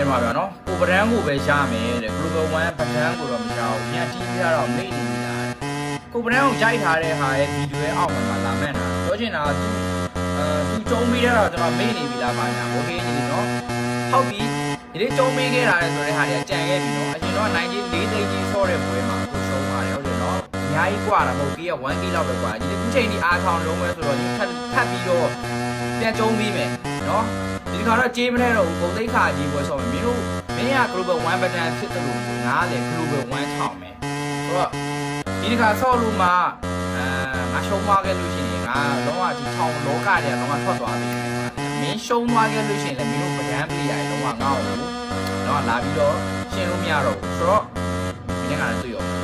မှာဗျာနော်ကိုပဒန်းကိုပဲရမယ်တဲ့ Global One ပဒန်းကိုတော့မရဘူးပြန်တီးပြတော့မိတ်နေပြီလားကိုပဒန်းကိုရိုက်ထားတဲ့ဟာရဲ့ဗီဒီယိုရဲ့အောက်မှာလာမှန်းတာပြောချင်တာသူကျုံပြီးတော့ကျွန်တော်မိတ်နေပြီလားပါညာโอเคညီလေးနော်ဟုတ်ပြီဒီလေးကျုံပေးခဲ့တာလေဆိုတဲ့ဟာတွေကကြံခဲ့ပြီနော်အရင်တော့နိုင်ကြီး၄သိန်းကြီးဆော့တဲ့ပွဲမှာကိုရှုံးပါတယ်ဟုတ်တယ်နော်အများကြီးกว่าတာမဟုတ်ကြီးက 1K လောက်ပဲกว่าဒီလေးအခုချိန်ဒီအားထောင်လုံးပဲဆိုတော့ဒီထပ်ပြီးတော့ပြန်ကျုံပြီးမယ်နော်ဒီခါတော့ကြေးမနဲ့တော့ပုံသိက္ခာကြီးပွဲဆော့မယ်မင်းတို့မင်းက Global One button ဖြစ်တယ်လို့ငါလည်း Global One ထောင်မယ်ဆိုတော့ဒီခါဆော့လို့မှငါရှုံးသွားခဲ့လို့ရှိရင်ငါလုံးဝဒီထောင်လောကတွေကတော့ထွက်သွားပြီမင်းရှုံးသွားခဲ့လို့ရှိရင်လည်းမင်းတို့ပဒန်းပလီယာတွေလုံးဝငါ့ကိုတော့လာပြီးတော့ရှင်းလို့မရတော့ဘူးဆိုတော့မင်းကလည်းတွေ့ရော